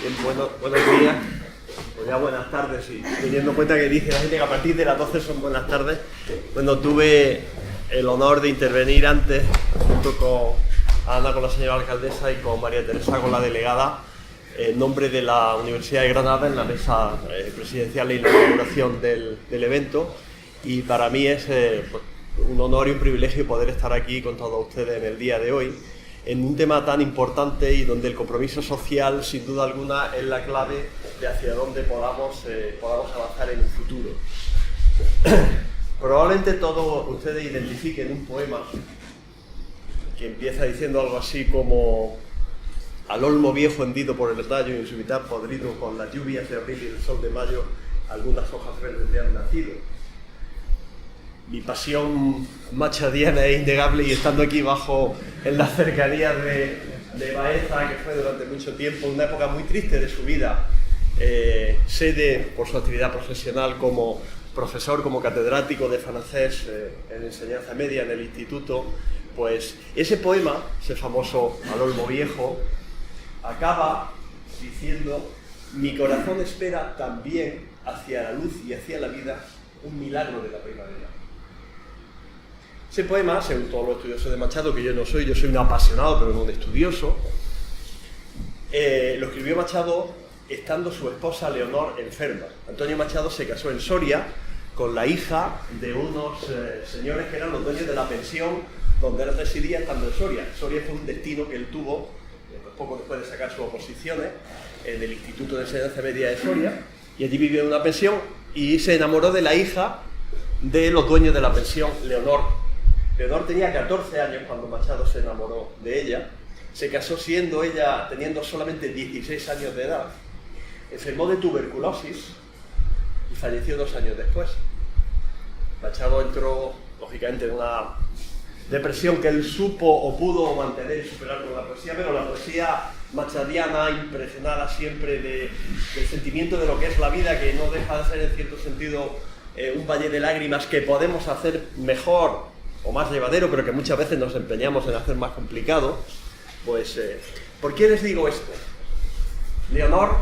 Bien, buenos días, o ya buenas tardes, y teniendo en cuenta que dice la gente que a partir de las 12 son buenas tardes. Bueno, tuve el honor de intervenir antes, junto con Ana, con la señora alcaldesa, y con María Teresa, con la delegada, en nombre de la Universidad de Granada, en la mesa presidencial y la inauguración del evento. Y para mí es un honor y un privilegio poder estar aquí con todos ustedes en el día de hoy, en un tema tan importante y donde el compromiso social, sin duda alguna, es la clave de hacia dónde podamos avanzar en el futuro. Probablemente todos ustedes identifiquen un poema que empieza diciendo algo así como: al olmo viejo hendido por el tallo y en su mitad podrido con las lluvias de abril y el sol de mayo, algunas hojas verdes le han nacido. Mi pasión machadiana es innegable, y estando aquí en las cercanías de Baeza, que fue durante mucho tiempo una época muy triste de su vida, sé por su actividad profesional como profesor, como catedrático de francés en enseñanza media en el instituto, pues ese poema, ese famoso Al olmo viejo, acaba diciendo: mi corazón espera también hacia la luz y hacia la vida un milagro de la primavera. Ese poema, según todos los estudiosos de Machado, que yo soy un apasionado pero no un estudioso, lo escribió Machado estando su esposa Leonor enferma. Antonio Machado se casó en Soria con la hija de unos señores que eran los dueños de la pensión donde él residía estando en Soria. Soria fue un destino que él tuvo poco después de sacar sus oposiciones en el Instituto de Enseñanza Media de Soria, y allí vivió en una pensión y se enamoró de la hija de los dueños de la pensión, Leonor. Leonor tenía 14 años cuando Machado se enamoró de ella. Se casó siendo ella, teniendo solamente 16 años de edad. Enfermó de tuberculosis y falleció 2 años después. Machado entró, lógicamente, en una depresión que él supo o pudo mantener y superar con la poesía, pero la poesía machadiana, impregnada siempre del sentimiento de lo que es la vida, que no deja de ser en cierto sentido un valle de lágrimas que podemos hacer mejor o más llevadero, pero que muchas veces nos empeñamos en hacer más complicado. Pues, ¿por qué les digo esto? Leonor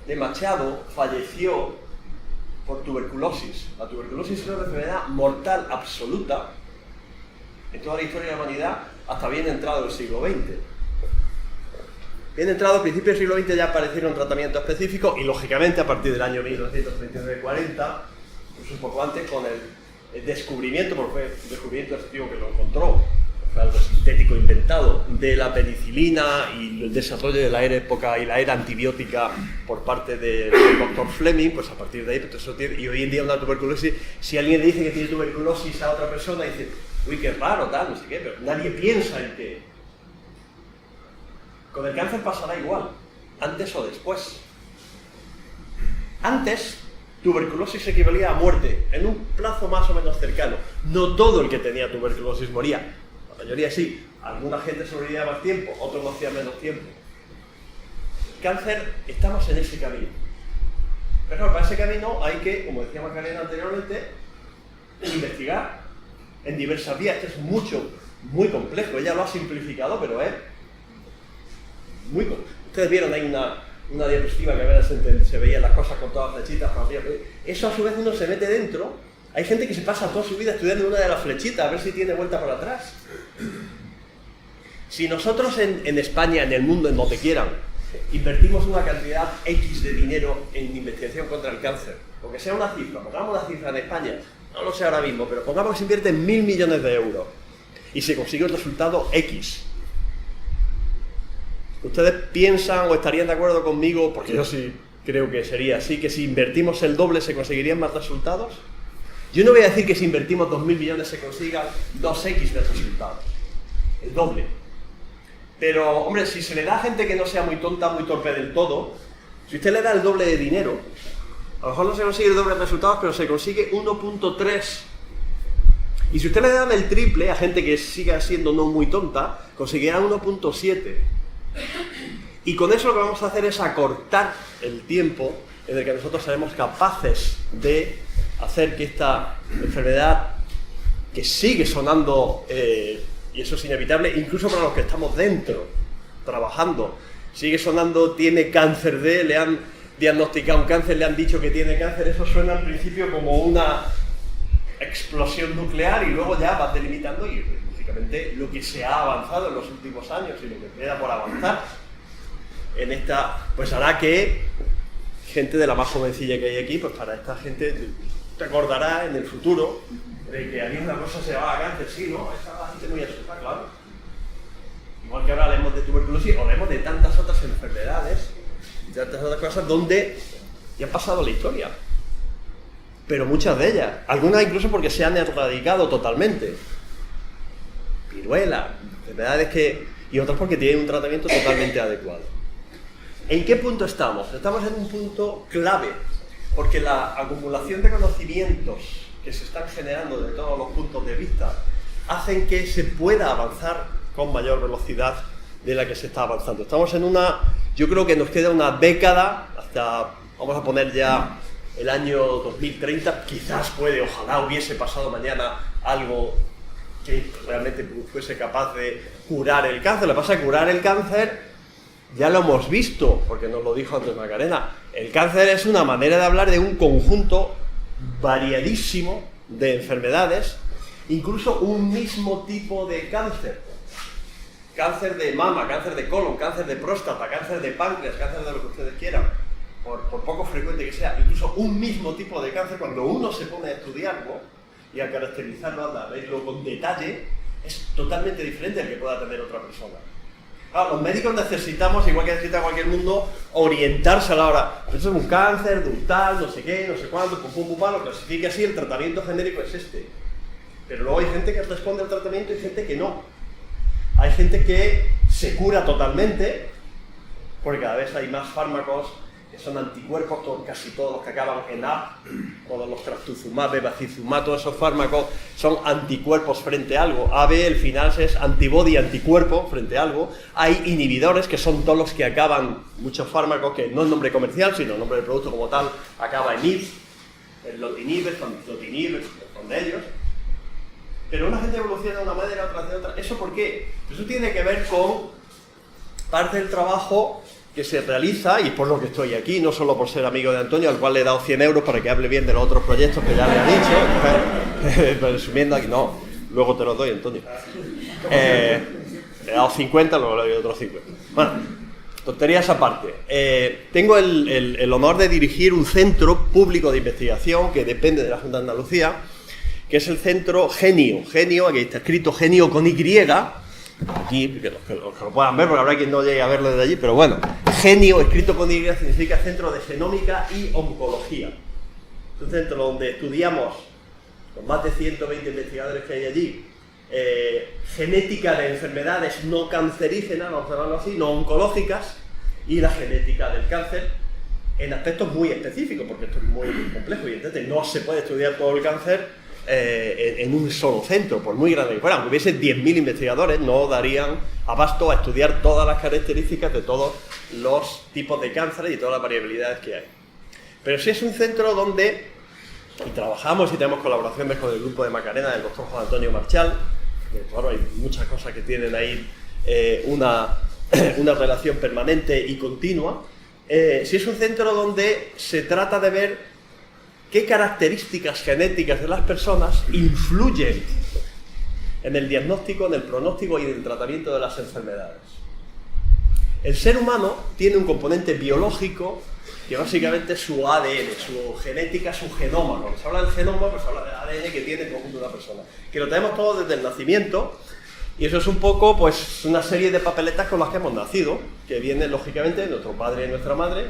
de Machado falleció por tuberculosis. La tuberculosis es una enfermedad mortal absoluta en toda la historia de la humanidad hasta bien entrado el siglo XX. Bien entrado, a principios del siglo XX ya aparecieron tratamientos específicos, y lógicamente a partir del año 1939-40, pues un poco antes, con el descubrimiento, porque fue un descubrimiento del tipo que lo encontró, fue algo sintético inventado, de la penicilina y el desarrollo de la era antibiótica por parte del doctor Fleming, pues a partir de ahí, pues eso tiene, y hoy en día una tuberculosis, si alguien le dice que tiene tuberculosis a otra persona, dice: uy, qué raro, tal, no sé qué, pero nadie piensa en que con el cáncer pasará igual, antes o después. Antes, tuberculosis equivalía a muerte, en un plazo más o menos cercano. No todo el que tenía tuberculosis moría, la mayoría sí. Alguna gente sobrevivía más tiempo, otros lo hacían menos tiempo. El cáncer, estamos en ese camino. Pero claro, para ese camino hay que, como decía Macarena anteriormente, investigar en diversas vías. Esto es muy complejo. Ella lo ha simplificado, pero es muy complejo. Ustedes vieron ahí una diapositiva que a veces se veían las cosas con todas las flechitas. Eso a su vez uno se mete dentro. Hay gente que se pasa toda su vida estudiando una de las flechitas a ver si tiene vuelta por atrás. Si nosotros en España, en el mundo, en donde quieran, invertimos una cantidad X de dinero en investigación contra el cáncer, porque sea una cifra, pongamos una cifra en España, no lo sé ahora mismo, pero pongamos que se invierten 1.000 millones de euros y se consigue un resultado X. ¿Ustedes piensan o estarían de acuerdo conmigo, porque yo sí creo que sería así, que si invertimos el doble se conseguirían más resultados? Yo no voy a decir que si invertimos 2.000 millones se consigan 2X de resultados, el doble. Pero, hombre, si se le da a gente que no sea muy tonta, muy torpe del todo, si usted le da el doble de dinero, a lo mejor no se consigue el doble de resultados, pero se consigue 1.3. Y si usted le da el triple a gente que siga siendo no muy tonta, conseguirá 1.7. Y con eso lo que vamos a hacer es acortar el tiempo en el que nosotros seremos capaces de hacer que esta enfermedad, que sigue sonando, y eso es inevitable, incluso para los que estamos dentro, trabajando, Sigue sonando, tiene cáncer de, le han diagnosticado un cáncer, le han dicho que tiene cáncer, eso suena al principio como una explosión nuclear y luego ya vas delimitando y lógicamente lo que se ha avanzado en los últimos años y lo que queda por avanzar en esta, pues hará que gente de la más jovencilla que hay aquí, pues para esta gente te acordará en el futuro de que había una cosa que se llamaba cáncer, sí, ¿no? Estaba la gente muy asustada, claro. Igual que ahora hablemos de tuberculosis, o hablemos de tantas otras enfermedades, y tantas otras cosas donde ya han pasado la historia. Pero muchas de ellas, algunas incluso porque se han erradicado totalmente. Viruela, enfermedades que... y otras porque tienen un tratamiento totalmente adecuado. ¿En qué punto estamos? Estamos en un punto clave, porque la acumulación de conocimientos que se están generando de todos los puntos de vista hacen que se pueda avanzar con mayor velocidad de la que se está avanzando. Estamos en una... yo creo que nos queda una década, hasta, vamos a poner ya el año 2030, quizás ojalá hubiese pasado mañana algo que realmente fuese capaz de curar el cáncer. Lo que pasa es que curar el cáncer ya lo hemos visto, porque nos lo dijo antes Macarena. El cáncer es una manera de hablar de un conjunto variadísimo de enfermedades, incluso un mismo tipo de cáncer. Cáncer de mama, cáncer de colon, cáncer de próstata, cáncer de páncreas, cáncer de lo que ustedes quieran, por poco frecuente que sea, incluso un mismo tipo de cáncer, cuando uno se pone a estudiarlo y a caracterizarlo, a verlo con detalle, es totalmente diferente al que pueda tener otra persona. Claro, los médicos necesitamos, igual que necesita cualquier mundo, orientarse a la hora. Eso es un cáncer, de un tal, no sé qué, no sé cuánto, lo clasifica así, el tratamiento genérico es este. Pero luego hay gente que responde al tratamiento y gente que no. Hay gente que se cura totalmente, porque cada vez hay más fármacos que son anticuerpos, casi todos los que acaban en A, todos los trastuzumab, bevacizumab, todos esos fármacos son anticuerpos frente a algo. AB, el final es antibody, anticuerpo frente a algo. Hay inhibidores, que son todos los que acaban, muchos fármacos que no es nombre comercial, sino el nombre del producto como tal, acaba en IB, el lotinib, el fantotinib, son de ellos. Pero una gente evoluciona de una manera, otra de otra. ¿Eso por qué? Eso tiene que ver con parte del trabajo que se realiza, y por lo que estoy aquí, no solo por ser amigo de Antonio, al cual le he dado 100 euros para que hable bien de los otros proyectos que ya le he dicho, resumiendo aquí, no, luego te los doy, Antonio. Le he dado 50, luego le doy otros 50. Bueno, tonterías aparte. Tengo el honor de dirigir un centro público de investigación que depende de la Junta de Andalucía, que es el centro Genio. Genio, aquí está escrito Genio con Y, aquí, que los que lo puedan ver, porque habrá quien no llegue a verlo desde allí, pero bueno, Genio, escrito con Y, significa Centro de Genómica y Oncología. Es un centro donde estudiamos, con más de 120 investigadores que hay allí, genética de enfermedades no cancerígenas, vamos a llamarlo así, no oncológicas, y la genética del cáncer, en aspectos muy específicos, porque esto es muy complejo, y entonces no se puede estudiar todo el cáncer en un solo centro, por muy grande que fuera. Aunque hubiese 10.000 investigadores, no darían abasto a estudiar todas las características de todos los tipos de cánceres y todas las variabilidades que hay. Pero sí es un centro donde y trabajamos y tenemos colaboraciones con el grupo de Macarena, del doctor Juan Antonio Marchal, que claro, hay muchas cosas que tienen ahí una relación permanente y continua. Sí es un centro donde se trata de ver qué características genéticas de las personas influyen en el diagnóstico, en el pronóstico y en el tratamiento de las enfermedades. El ser humano tiene un componente biológico que básicamente es su ADN, su genética, su genoma. Cuando se habla del genoma, pues se habla del ADN que tiene el conjunto de una persona, que lo tenemos todo desde el nacimiento, y eso es un poco pues una serie de papeletas con las que hemos nacido, que vienen lógicamente de nuestro padre y nuestra madre,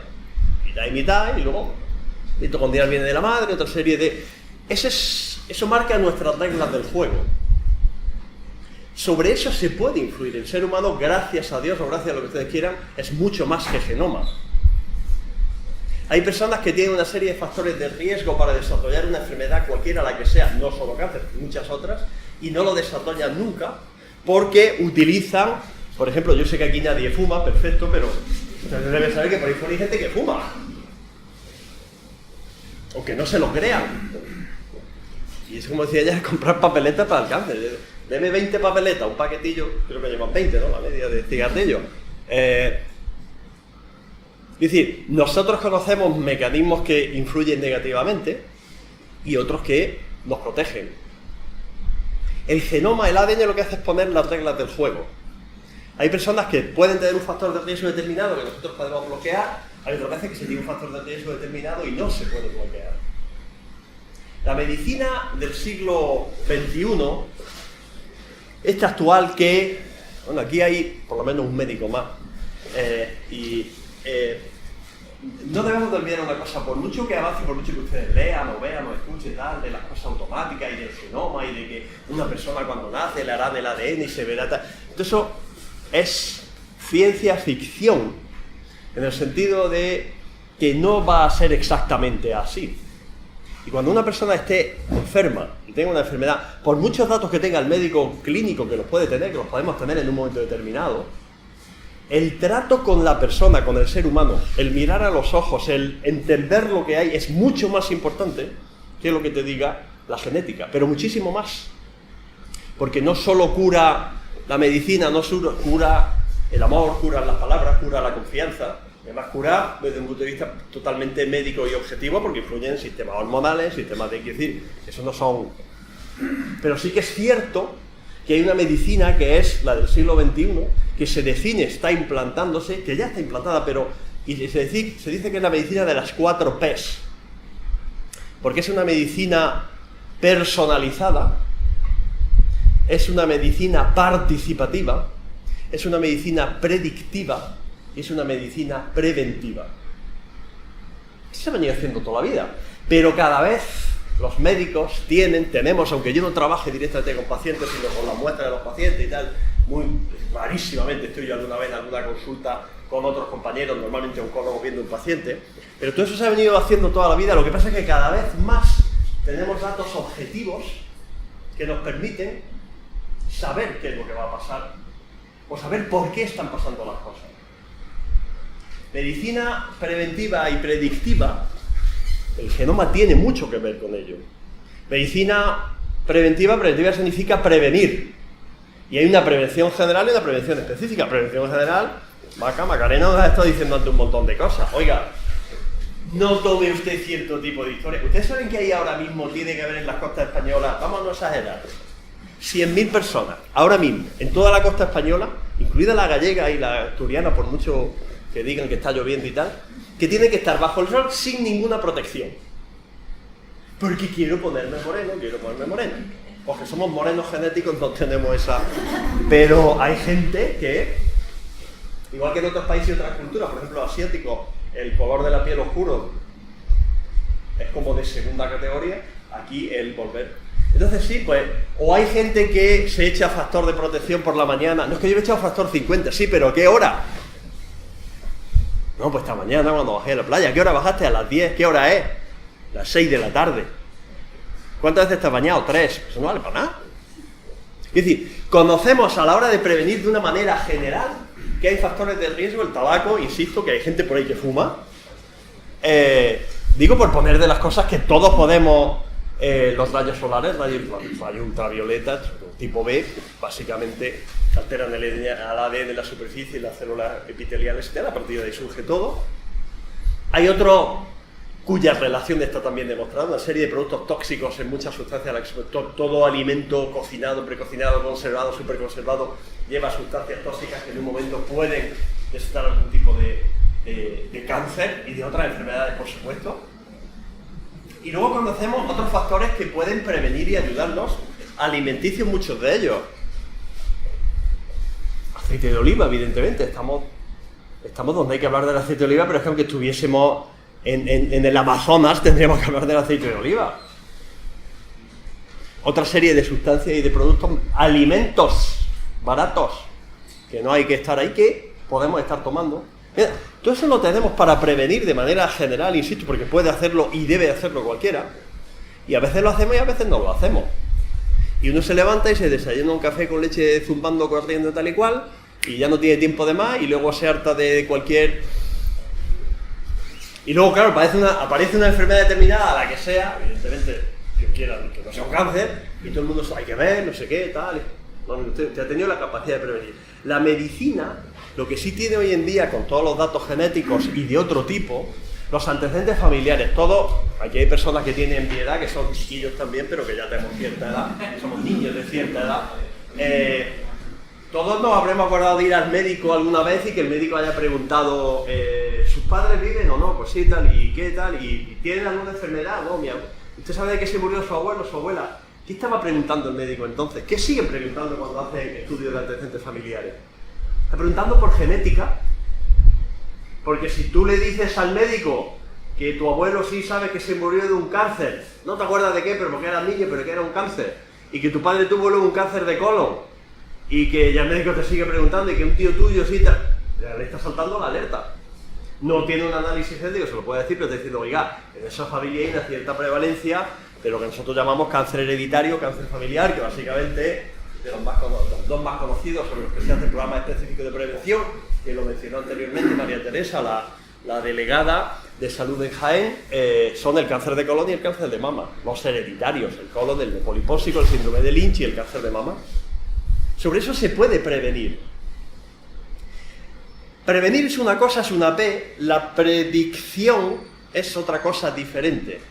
mitad y mitad, y luego mitocondrial viene de la madre, otra serie de... Eso marca nuestras reglas del juego. Sobre eso se puede influir. El ser humano, gracias a Dios o gracias a lo que ustedes quieran, es mucho más que genoma. Hay personas que tienen una serie de factores de riesgo para desarrollar una enfermedad cualquiera, la que sea, no solo cáncer, muchas otras, y no lo desarrollan nunca porque utilizan, por ejemplo, yo sé que aquí nadie fuma, perfecto, pero ustedes deben saber que por ahí fuera hay gente que fuma. O que no se lo crean. Y es como decía ella, comprar papeletas para el cáncer. Deme 20 papeletas, un paquetillo, creo que llevan 20, ¿no? La media de cigarrillos. Es decir, nosotros conocemos mecanismos que influyen negativamente y otros que nos protegen. El genoma, el ADN, lo que hace es poner las reglas del juego. Hay personas que pueden tener un factor de riesgo determinado que nosotros podemos bloquear, hay otras veces que se tiene un factor de riesgo determinado y no se puede bloquear. La medicina del siglo XXI, esta actual que, bueno, aquí hay por lo menos un médico más, no debemos de olvidar una cosa, por mucho que avance, por mucho que ustedes lean o vean o escuchen tal, de las cosas automáticas y del genoma y de que una persona cuando nace le harán el ADN y se verá tal, todo eso es ciencia ficción, en el sentido de que no va a ser exactamente así. Y cuando una persona esté enferma y tenga una enfermedad, por muchos datos que tenga el médico clínico, que los puede tener, que los podemos tener en un momento determinado, el trato con la persona, con el ser humano, el mirar a los ojos, el entender lo que hay, es mucho más importante que lo que te diga la genética, pero muchísimo más. Porque no solo cura la medicina, no solo cura el amor, cura las palabras, cura la confianza, además cura desde un punto de vista totalmente médico y objetivo, porque influyen en sistemas hormonales, sistemas de... Es decir, eso no son... Pero sí que es cierto que hay una medicina que es la del siglo XXI, que se define, está implantándose, que ya está implantada, pero y se dice que es la medicina de las 4 P's, porque es una medicina personalizada, es una medicina participativa, es una medicina predictiva y es una medicina preventiva. Se ha venido haciendo toda la vida, pero cada vez los médicos tenemos, aunque yo no trabaje directamente con pacientes, sino con la muestra de los pacientes y tal, muy rarísimamente estoy yo alguna vez en alguna consulta con otros compañeros, normalmente oncólogos viendo un paciente, pero todo eso se ha venido haciendo toda la vida. Lo que pasa es que cada vez más tenemos datos objetivos que nos permiten saber qué es lo que va a pasar o saber por qué están pasando las cosas. Medicina preventiva y predictiva, el genoma tiene mucho que ver con ello. Medicina preventiva significa prevenir. Y hay una prevención general y una prevención específica. Prevención general, Macarena nos ha estado diciendo antes un montón de cosas. Oiga, no tome usted cierto tipo de historia. ¿Ustedes saben que ahí ahora mismo tiene que haber en las costas españolas, vamos a no exagerar, 100.000 personas, ahora mismo, en toda la costa española, incluida la gallega y la asturiana, por mucho que digan que está lloviendo y tal, que tienen que estar bajo el sol sin ninguna protección? Porque quiero ponerme moreno. Porque somos morenos genéticos, no tenemos esa... Pero hay gente que, igual que en otros países y otras culturas, por ejemplo, asiáticos, el color de la piel oscuro es como de segunda categoría, aquí el volver. Entonces sí, pues, o hay gente que se echa factor de protección por la mañana. No es que yo me he echado factor 50, sí, pero ¿a qué hora? No, pues esta mañana cuando bajé a la playa. ¿A qué hora bajaste? A las 10. ¿Qué hora es? Las 6 de la tarde. ¿Cuántas veces te has bañado? 3. Eso no vale para nada. Es decir, conocemos a la hora de prevenir de una manera general que hay factores de riesgo. El tabaco, insisto, que hay gente por ahí que fuma. Digo por poner de las cosas que todos podemos... los rayos solares, rayos ultravioletas, tipo B, básicamente alteran el ADN de la superficie y las células epiteliales, a partir de ahí surge todo. Hay otro cuya relación está también demostrada, una serie de productos tóxicos en muchas sustancias, todo alimento cocinado, precocinado, conservado, superconservado, lleva sustancias tóxicas que en un momento pueden desatar algún tipo de cáncer y de otras enfermedades, por supuesto. Y luego conocemos otros factores que pueden prevenir y ayudarnos, alimenticios muchos de ellos. Aceite de oliva, evidentemente, estamos donde hay que hablar del aceite de oliva, pero es que aunque estuviésemos en el Amazonas tendríamos que hablar del aceite de oliva. Otra serie de sustancias y de productos, alimentos baratos, que no hay que estar ahí, que podemos estar tomando. Mira, todo eso lo tenemos para prevenir de manera general, insisto, porque puede hacerlo y debe hacerlo cualquiera. Y a veces lo hacemos y a veces no lo hacemos. Y uno se levanta y se desayuna un café con leche zumbando, corriendo tal y cual, y ya no tiene tiempo de más, y luego se harta de cualquier... Y luego, claro, aparece una enfermedad determinada, la que sea, evidentemente, Dios quiera que no sea un cáncer, y todo el mundo hay que ver, no sé qué, tal... Bueno, usted ha tenido la capacidad de prevenir. La medicina Lo que sí tiene hoy en día, con todos los datos genéticos y de otro tipo, los antecedentes familiares, todos, aquí hay personas que tienen mi edad, que son chiquillos también, pero que ya tenemos cierta edad, somos niños de cierta edad, todos nos habremos acordado de ir al médico alguna vez y que el médico haya preguntado, ¿sus padres viven o no? Pues sí, tal, ¿y qué tal? ¿Y tienen alguna enfermedad? No, mi abuelo. ¿Usted sabe de qué se murió su abuelo, su abuela? ¿Qué estaba preguntando el médico entonces? ¿Qué siguen preguntando cuando hacen estudios de antecedentes familiares? Está preguntando por genética. Porque si tú le dices al médico que tu abuelo sí sabe que se murió de un cáncer, no te acuerdas de qué, pero porque era niño, pero que era un cáncer, y que tu padre tuvo luego un cáncer de colon, y que ya el médico te sigue preguntando, y que un tío tuyo sí, ya le está saltando la alerta. No tiene un análisis genético, se lo puede decir, pero te diciendo, oiga, en esa familia hay una cierta prevalencia de lo que nosotros llamamos cáncer hereditario, cáncer familiar, que básicamente de los dos más conocidos sobre los que se hace el programa específico de prevención, que lo mencionó anteriormente María Teresa, la delegada de salud en Jaén, son el cáncer de colon y el cáncer de mama, los hereditarios, el colon, el polipóxico, el síndrome de Lynch y el cáncer de mama. Sobre eso se puede prevenir. Prevenir es una cosa, es una P, la predicción es otra cosa diferente.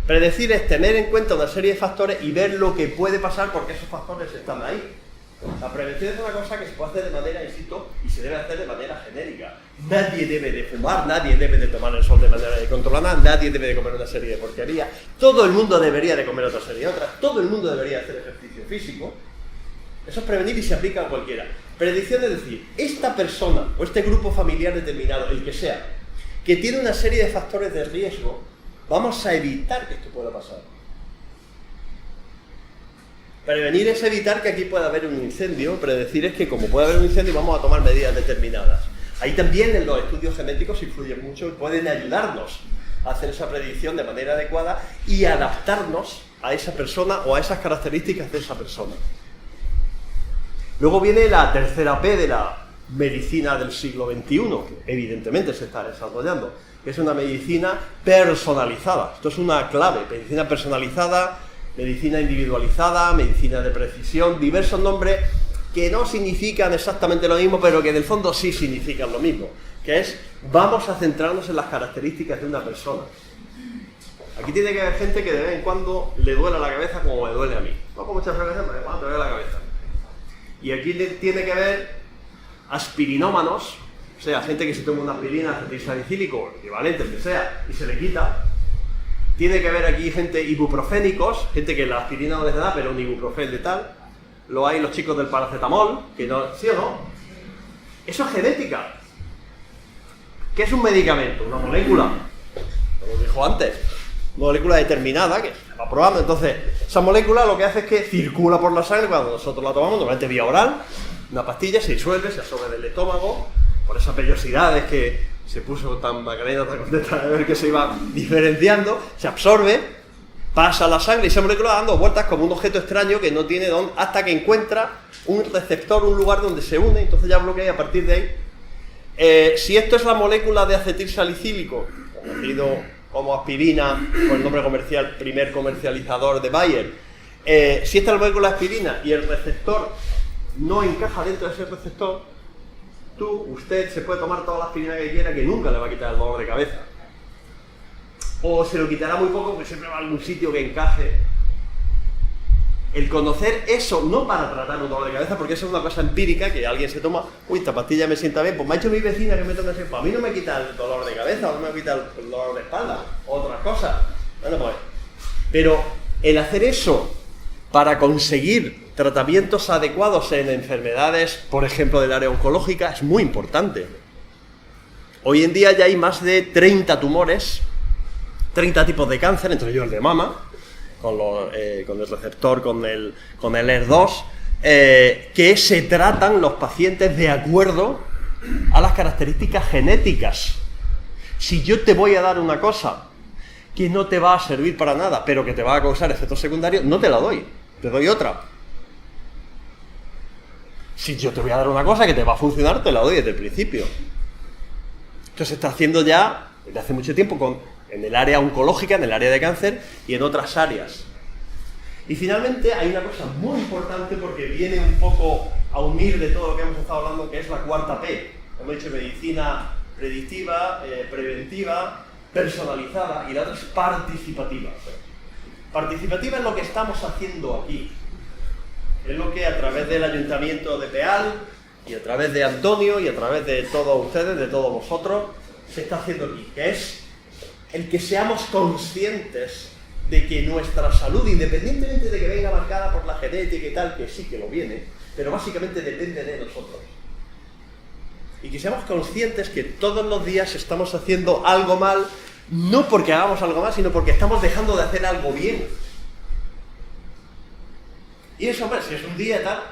Predecir es tener en cuenta una serie de factores y ver lo que puede pasar porque esos factores están ahí. La prevención es una cosa que se puede hacer de manera, insisto, y se debe hacer de manera genérica. Nadie debe de fumar, nadie debe de tomar el sol de manera controlada, nadie debe de comer una serie de porquerías. Todo el mundo debería de comer otra serie de otras, todo el mundo debería hacer ejercicio físico. Eso es prevenir y se aplica a cualquiera. Predicción es decir, esta persona o este grupo familiar determinado, el que sea, que tiene una serie de factores de riesgo, vamos a evitar que esto pueda pasar. Prevenir es evitar que aquí pueda haber un incendio, predecir es que como puede haber un incendio vamos a tomar medidas determinadas. Ahí también en los estudios genéticos influyen mucho y pueden ayudarnos a hacer esa predicción de manera adecuada y adaptarnos a esa persona o a esas características de esa persona. Luego viene la tercera P de la medicina del siglo XXI, que evidentemente se está desarrollando, que es una medicina personalizada. Esto es una clave, medicina personalizada, medicina individualizada, medicina de precisión, diversos nombres que no significan exactamente lo mismo, pero que en el fondo sí significan lo mismo, que es, vamos a centrarnos en las características de una persona. Aquí tiene que haber gente que de vez en cuando le duele la cabeza como me duele a mí. No con mucha frecuencia, pero cuando te duele la cabeza. Y aquí tiene que haber aspirinómanos, o sea, gente que se toma una aspirina, acetilsalicílico, equivalente, el que sea, y se le quita. Tiene que haber aquí gente ibuprofénicos, gente que la aspirina no les da, pero un ibuprofén de tal. Lo hay los chicos del paracetamol, que no, ¿sí o no? Eso es genética. ¿Qué es un medicamento? Una molécula, como dijo antes, una molécula determinada que se va probando. Entonces, esa molécula lo que hace es que circula por la sangre cuando nosotros la tomamos, normalmente vía oral, una pastilla se disuelve, se absorbe del estómago, por esas vellosidades que se puso tan Macarena, tan contenta de ver que se iba diferenciando, se absorbe, pasa a la sangre y esa molécula dando vueltas como un objeto extraño que no tiene dónde, hasta que encuentra un receptor, un lugar donde se une, entonces ya bloquea y a partir de ahí. Si esto es la molécula de acetilsalicílico, conocido como aspirina, por el nombre comercial, primer comercializador de Bayer, si esta es la molécula de aspirina y el receptor no encaja dentro de ese receptor, usted se puede tomar toda la aspirina que quiera que nunca le va a quitar el dolor de cabeza. O se lo quitará muy poco porque siempre va a algún sitio que encaje. El conocer eso, no para tratar un dolor de cabeza, porque eso es una cosa empírica que alguien se toma, uy, esta pastilla me sienta bien, pues me ha hecho mi vecina que me tome ese, pues a mí no me quita el dolor de cabeza, o no me quita el dolor de espalda, o otras cosas. Bueno, pues, pero el hacer eso para conseguir tratamientos adecuados en enfermedades, por ejemplo, del área oncológica, es muy importante. Hoy en día ya hay más de 30 tumores, 30 tipos de cáncer, entre ellos el de mama, con el receptor, con el ER2, que se tratan los pacientes de acuerdo a las características genéticas. Si yo te voy a dar una cosa que no te va a servir para nada, pero que te va a causar efectos secundarios, no te la doy, te doy otra. Si yo te voy a dar una cosa que te va a funcionar, te la doy desde el principio. Esto se está haciendo ya desde hace mucho tiempo en el área oncológica, en el área de cáncer y en otras áreas. Y finalmente hay una cosa muy importante porque viene un poco a unir de todo lo que hemos estado hablando, que es la cuarta P. Hemos dicho medicina predictiva, preventiva, personalizada, y la otra es participativa. Participativa es lo que estamos haciendo aquí. Es lo que a través del Ayuntamiento de Peal, y a través de Antonio, y a través de todos ustedes, de todos vosotros, se está haciendo aquí, que es el que seamos conscientes de que nuestra salud, independientemente de que venga marcada por la genética y tal, que sí que lo viene, pero básicamente depende de nosotros. Y que seamos conscientes que todos los días estamos haciendo algo mal, no porque hagamos algo mal, sino porque estamos dejando de hacer algo bien. Y eso, hombre, si es un día y tal,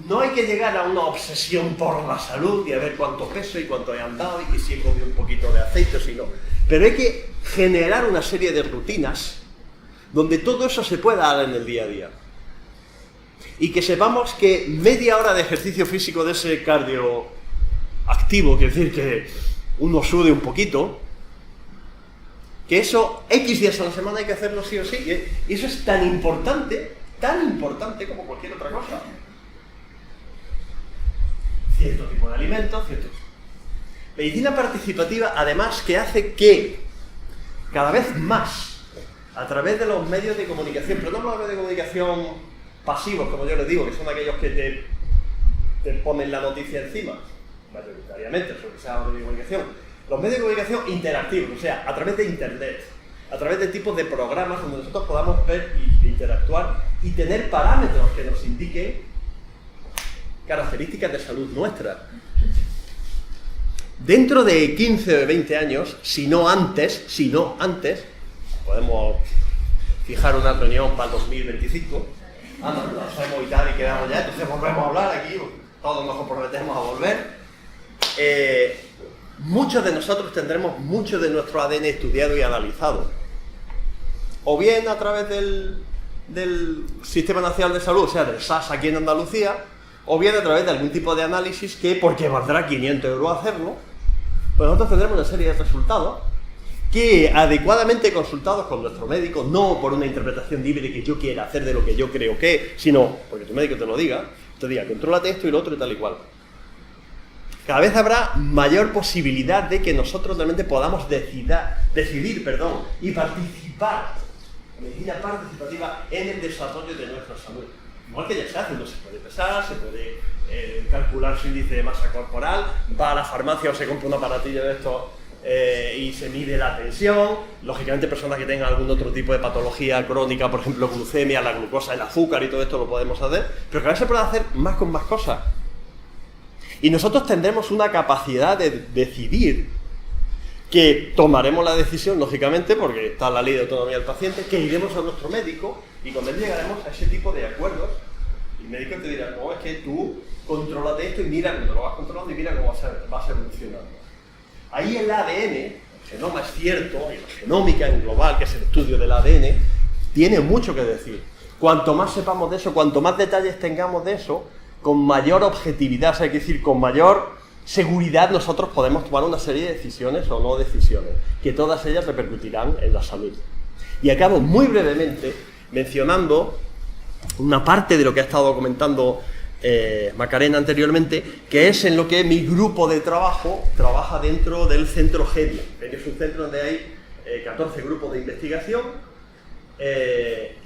no hay que llegar a una obsesión por la salud y a ver cuánto peso y cuánto he andado y que si he comido un poquito de aceite o si no. Pero hay que generar una serie de rutinas donde todo eso se pueda dar en el día a día. Y que sepamos que media hora de ejercicio físico de ese cardio activo, quiere decir que uno sude un poquito, que eso X días a la semana hay que hacerlo sí o sí, y eso es tan importante como cualquier otra cosa. Cierto tipo de alimentos, cierto. Medicina participativa, además, que hace que cada vez más, a través de los medios de comunicación, pero no los medios de comunicación pasivos, como yo les digo, que son aquellos que te ponen la noticia encima, mayoritariamente, sobre que sea los medios de comunicación, los medios de comunicación interactivos, o sea, a través de internet, a través de tipos de programas donde nosotros podamos ver e interactuar y tener parámetros que nos indiquen características de salud nuestra. Dentro de 15 o 20 años, si no antes, podemos fijar una reunión para el 2025, lo hacemos y tal y quedamos ya, entonces volvemos a hablar aquí, todos nos comprometemos a volver. Muchos de nosotros tendremos mucho de nuestro ADN estudiado y analizado, o bien a través del Sistema Nacional de Salud, o sea, del SAS aquí en Andalucía, o bien a través de algún tipo de análisis que, porque valdrá 500 euros hacerlo, pues nosotros tendremos una serie de resultados que, adecuadamente consultados con nuestro médico, no por una interpretación libre que yo quiera hacer de lo que yo creo que, sino porque tu médico te lo diga, te diga, contrólate esto y lo otro y tal y cual. Cada vez habrá mayor posibilidad de que nosotros realmente podamos decidir y participar, medicina participativa, en el desarrollo de nuestra salud. Igual que ya se hace, no se puede pesar, se puede calcular su índice de masa corporal, va a la farmacia o se compra un aparatillo de estos y se mide la tensión. Lógicamente, personas que tengan algún otro tipo de patología crónica, por ejemplo glucemia, la glucosa, el azúcar y todo esto lo podemos hacer, pero cada vez se puede hacer más con más cosas. Y nosotros tendremos una capacidad de decidir, que tomaremos la decisión, lógicamente, porque está la ley de autonomía del paciente, que iremos a nuestro médico y con él llegaremos a ese tipo de acuerdos. Y el médico te dirá, no, es que tú contrólate esto y mira cómo lo vas controlando y mira cómo vas evolucionando. Ahí el ADN, el genoma es cierto, y la genómica en global, que es el estudio del ADN, tiene mucho que decir. Cuanto más sepamos de eso, cuanto más detalles tengamos de eso, con mayor objetividad, o sea, hay que decir, con mayor seguridad nosotros podemos tomar una serie de decisiones o no decisiones, que todas ellas repercutirán en la salud. Y acabo muy brevemente mencionando una parte de lo que ha estado comentando Macarena anteriormente, que es en lo que mi grupo de trabajo trabaja dentro del centro Genio. Es un centro donde hay 14 grupos de investigación.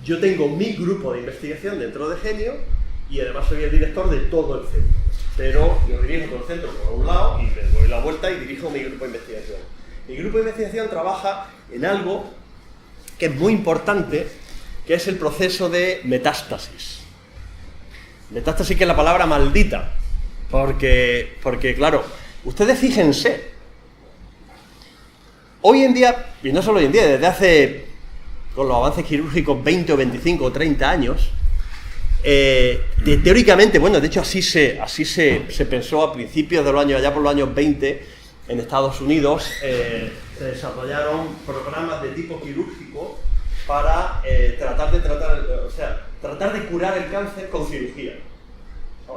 Yo tengo mi grupo de investigación dentro de Genio y además soy el director de todo el centro. Pero yo dirijo todo el centro por un lado y le doy la vuelta y dirijo mi grupo de investigación. Mi grupo de investigación trabaja en algo que es muy importante, que es el proceso de metástasis. Metástasis, que es la palabra maldita, porque claro, ustedes fíjense, hoy en día, y no solo hoy en día, desde hace, con los avances quirúrgicos, 20 o 25 o 30 años, teóricamente, bueno, de hecho así se pensó a principios de los años, allá por los años 20, en Estados Unidos, se desarrollaron programas de tipo quirúrgico para tratar de curar el cáncer con cirugía.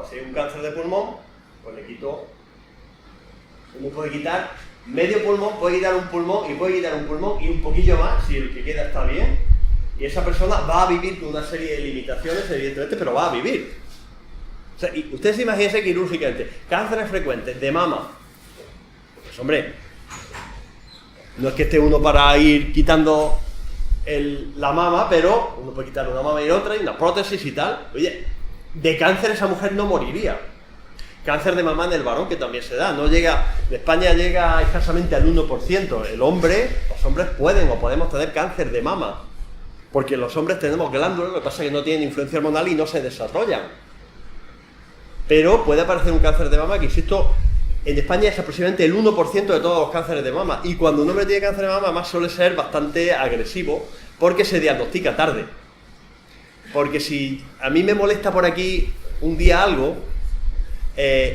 Si hay un cáncer de pulmón, pues le quito, uno puede quitar medio pulmón, puede quitar un pulmón y puede quitar un pulmón y un poquillo más, si el que queda está bien. Y esa persona va a vivir con una serie de limitaciones, evidentemente, pero va a vivir. O sea, y ustedes imagínense quirúrgicamente, cánceres frecuentes de mama. Pues hombre, no es que esté uno para ir quitando la mama, pero uno puede quitar una mama y otra y una prótesis y tal. Oye, de cáncer esa mujer no moriría. Cáncer de mama en el varón, que también se da, no llega, en España llega escasamente al 1%. Los hombres pueden o podemos tener cáncer de mama, porque los hombres tenemos glándulas, lo que pasa es que no tienen influencia hormonal y no se desarrollan. Pero puede aparecer un cáncer de mama que, insisto, en España es aproximadamente el 1% de todos los cánceres de mama, y cuando un hombre tiene cáncer de mama, además suele ser bastante agresivo, porque se diagnostica tarde. Porque si a mí me molesta por aquí un día algo,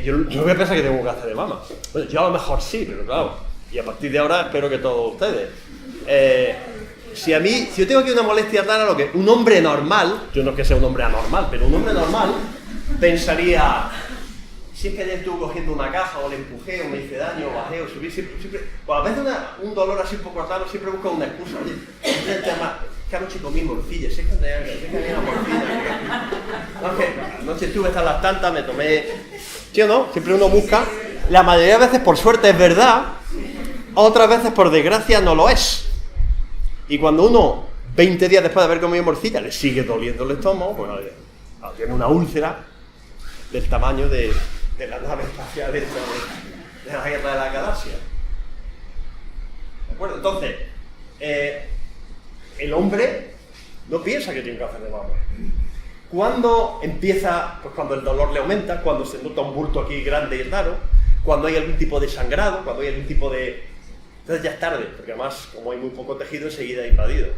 yo no voy a pensar que tengo un cáncer de mama. Bueno, yo a lo mejor sí, pero claro, y a partir de ahora espero que todos ustedes. Si yo tengo aquí una molestia rara, lo que un hombre normal, yo no es que sea un hombre anormal, pero un hombre normal pensaría, si es que ayer estuve cogiendo una caja, o le empujé, o me hice daño, o bajé, o subí, siempre cuando a veces un dolor así un poco raro, siempre busca una excusa. Oye, que anoche comí morcilla, si es que había una morcilla. Anoche estuve hasta las tantas, me tomé... ¿Sí o no? Siempre uno busca. La mayoría de veces por suerte es verdad, otras veces por desgracia no lo es. Y cuando uno, 20 días después de haber comido morcilla, le sigue doliendo el estómago, bueno, tiene una úlcera del tamaño de la nave espacial de la Guerra de la Galaxia. ¿De acuerdo? Entonces, el hombre no piensa que tiene un cáncer de mama. ¿Cuándo empieza? Pues cuando el dolor le aumenta, cuando se nota un bulto aquí grande y raro, cuando hay algún tipo de sangrado, cuando hay algún tipo de... Entonces ya es tarde, porque además, como hay muy poco tejido, enseguida invadido.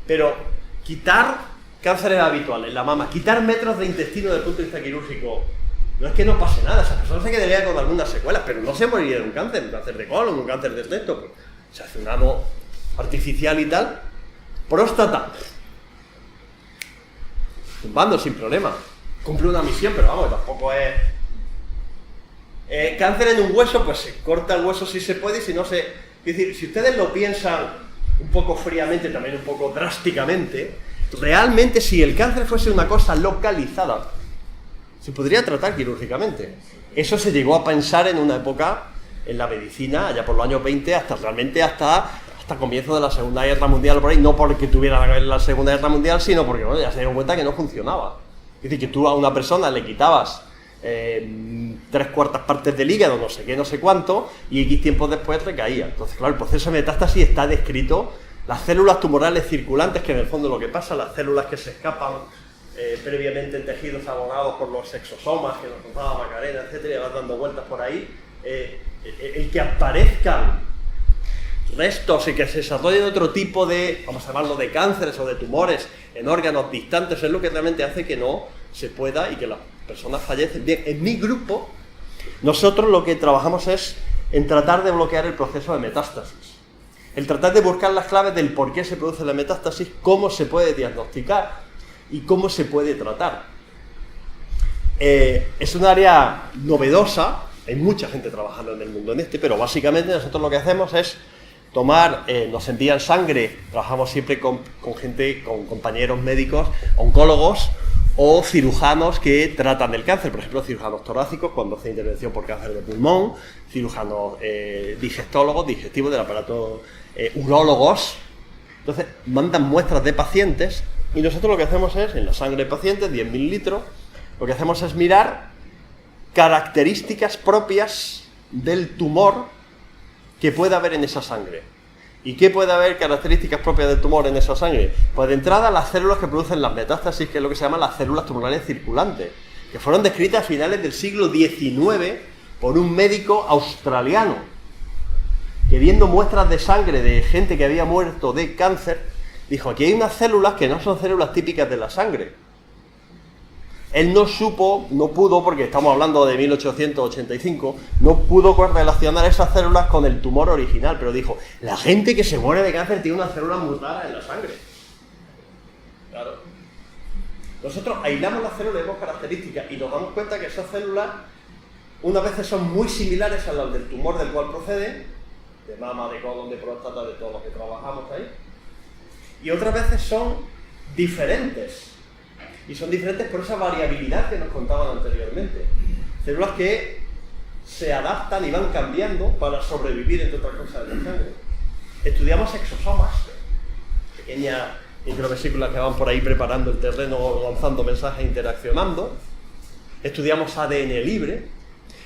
Pero quitar cánceres habituales en la mama, quitar metros de intestino desde el punto de vista quirúrgico, no es que no pase nada, esa persona se quedaría con algunas secuelas, pero no se moriría de un cáncer de colon, un cáncer de recto, pues, se hace un ano artificial y tal. Próstata, tumbando sin problema, cumple una misión, pero vamos, tampoco es... cáncer en un hueso, pues se corta el hueso si se puede, y si no se... Es decir, si ustedes lo piensan un poco fríamente, también un poco drásticamente, realmente si el cáncer fuese una cosa localizada, se podría tratar quirúrgicamente. Eso se llegó a pensar en una época en la medicina, allá por los años 20, hasta comienzo de la Segunda Guerra Mundial, por ahí, no porque tuviera la Segunda Guerra Mundial, sino porque bueno, ya se dieron cuenta que no funcionaba. Es decir, que tú a una persona le quitabas 3/4 partes del hígado, no sé qué, no sé cuánto, y X tiempo después recaía. Entonces, claro, el proceso de metástasis está descrito, las células tumorales circulantes, que en el fondo lo que pasa, las células que se escapan previamente en tejidos abonados por los exosomas, que nos contaba Macarena, etcétera, y vas dando vueltas por ahí, el que aparezcan restos y que se desarrollen otro tipo de, vamos a llamarlo, de cánceres o de tumores en órganos distantes, es lo que realmente hace que no se pueda y que las personas fallecen. Bien, en mi grupo, nosotros lo que trabajamos es en tratar de bloquear el proceso de metástasis, el tratar de buscar las claves del por qué se produce la metástasis, cómo se puede diagnosticar y cómo se puede tratar. Es un área novedosa, hay mucha gente trabajando en el mundo en pero básicamente nosotros lo que hacemos es tomar, nos envían sangre, trabajamos siempre con gente, con compañeros médicos, oncólogos o cirujanos que tratan del cáncer, por ejemplo, cirujanos torácicos cuando hacen intervención por cáncer de pulmón, cirujanos digestivos del aparato, urólogos. Entonces, mandan muestras de pacientes y nosotros lo que hacemos es, en la sangre de pacientes, 10 mililitros, lo que hacemos es mirar características propias del tumor que pueda haber en esa sangre. ¿Y qué puede haber características propias del tumor en esa sangre? Pues de entrada las células que producen las metástasis, que es lo que se llaman las células tumorales circulantes, que fueron descritas a finales del siglo XIX por un médico australiano, que viendo muestras de sangre de gente que había muerto de cáncer, dijo, aquí hay unas células que no son células típicas de la sangre. Él no pudo, porque estamos hablando de 1885, no pudo correlacionar esas células con el tumor original, pero dijo, la gente que se muere de cáncer tiene unas células muy raras en la sangre. Claro. Nosotros aislamos las células y vemos características y nos damos cuenta que esas células unas veces son muy similares a las del tumor del cual proceden, de mama, de colon, de próstata, de todo lo que trabajamos ahí, y otras veces son diferentes. Y son diferentes por esa variabilidad que nos contaban anteriormente. Células que se adaptan y van cambiando para sobrevivir, entre otras cosas, en la sangre. Estudiamos exosomas, pequeñas microvesículas que van por ahí preparando el terreno, lanzando mensajes, interaccionando. Estudiamos ADN libre.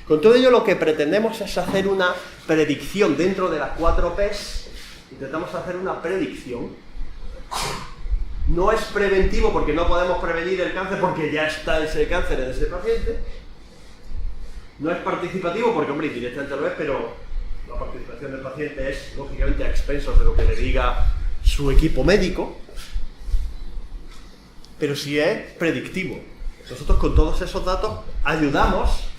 Con todo ello lo que pretendemos es hacer una predicción dentro de las 4 P's. Intentamos hacer una predicción. No es preventivo porque no podemos prevenir el cáncer porque ya está ese cáncer en ese paciente. No es participativo porque, hombre, directamente lo es, pero la participación del paciente es, lógicamente, a expensos de lo que le diga su equipo médico. Pero sí es predictivo. Nosotros con todos esos datos ayudamos,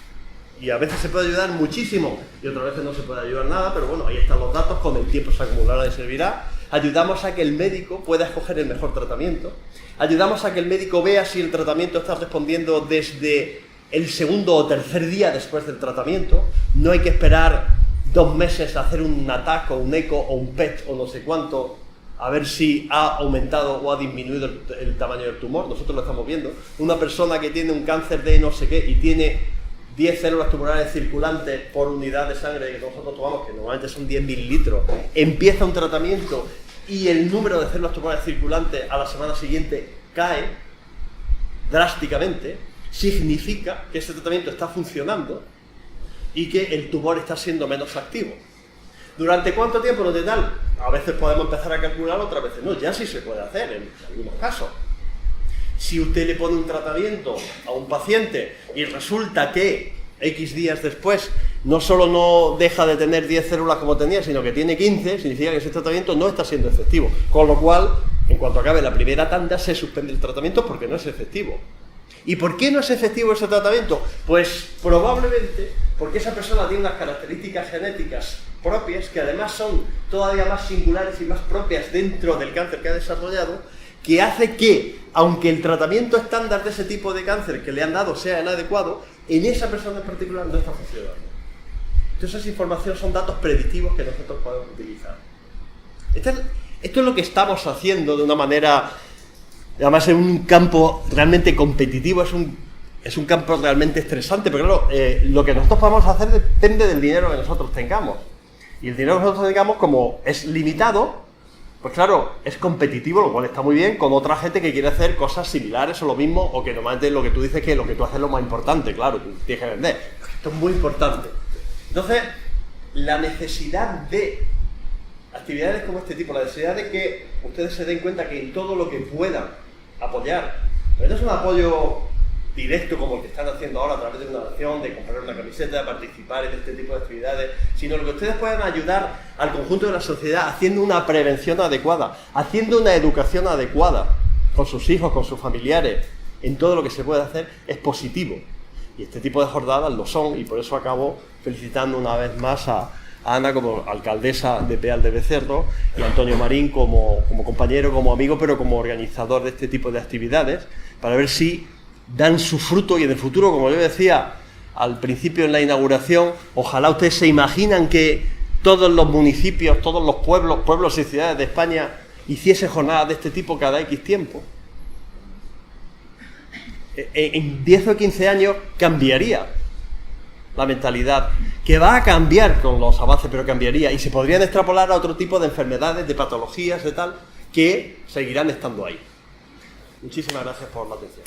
y a veces se puede ayudar muchísimo y otras veces no se puede ayudar nada, pero bueno, ahí están los datos, con el tiempo se acumulará y servirá. Ayudamos a que el médico pueda escoger el mejor tratamiento. Ayudamos a que el médico vea si el tratamiento está respondiendo desde el segundo o tercer día después del tratamiento. No hay que esperar 2 meses a hacer un ATAC o un eco o un PET o no sé cuánto a ver si ha aumentado o ha disminuido el tamaño del tumor. Nosotros lo estamos viendo. Una persona que tiene un cáncer de no sé qué y tiene 10 células tumorales circulantes por unidad de sangre que nosotros tomamos, que normalmente son 10 mililitros, empieza un tratamiento y el número de células tumorales circulantes a la semana siguiente cae drásticamente, significa que ese tratamiento está funcionando y que el tumor está siendo menos activo. ¿Durante cuánto tiempo? No de tal. A veces podemos empezar a calcular, otras veces no. Ya sí se puede hacer en algunos casos. Si usted le pone un tratamiento a un paciente y resulta que X días después no solo no deja de tener 10 células como tenía, sino que tiene 15, significa que ese tratamiento no está siendo efectivo. Con lo cual, en cuanto acabe la primera tanda, se suspende el tratamiento porque no es efectivo. ¿Y por qué no es efectivo ese tratamiento? Pues probablemente porque esa persona tiene unas características genéticas propias que además son todavía más singulares y más propias dentro del cáncer que ha desarrollado, que hace que, aunque el tratamiento estándar de ese tipo de cáncer que le han dado sea inadecuado, en esa persona en particular no está funcionando. Entonces esa información son datos predictivos que nosotros podemos utilizar. Esto es lo que estamos haciendo de una manera, además en un campo realmente competitivo, es un campo realmente estresante, pero claro, lo que nosotros podemos hacer depende del dinero que nosotros tengamos. Y el dinero que nosotros tengamos, como es limitado, pues claro, es competitivo, lo cual está muy bien, con otra gente que quiere hacer cosas similares o lo mismo, o que normalmente lo que tú dices que lo que tú haces es lo más importante, claro, tú tienes que vender. Esto es muy importante. Entonces, la necesidad de actividades como este tipo, la necesidad de que ustedes se den cuenta que en todo lo que puedan apoyar, pero no es un apoyo directo como el que están haciendo ahora a través de una donación, de comprar una camiseta, de participar en este tipo de actividades, sino lo que ustedes pueden ayudar al conjunto de la sociedad haciendo una prevención adecuada, haciendo una educación adecuada con sus hijos, con sus familiares, en todo lo que se puede hacer, es positivo. Y este tipo de jornadas lo son, y por eso acabo felicitando una vez más a Ana como alcaldesa de Peal de Becerro y a Antonio Marín como compañero, como amigo, pero como organizador de este tipo de actividades, para ver si dan su fruto y en el futuro, como yo decía al principio en la inauguración, ojalá ustedes se imaginan que todos los municipios, todos los pueblos y ciudades de España hiciesen jornadas de este tipo cada X tiempo. En 10 o 15 años cambiaría la mentalidad, que va a cambiar con los avances, pero cambiaría, y se podrían extrapolar a otro tipo de enfermedades, de patologías, de tal, que seguirán estando ahí. Muchísimas gracias por la atención.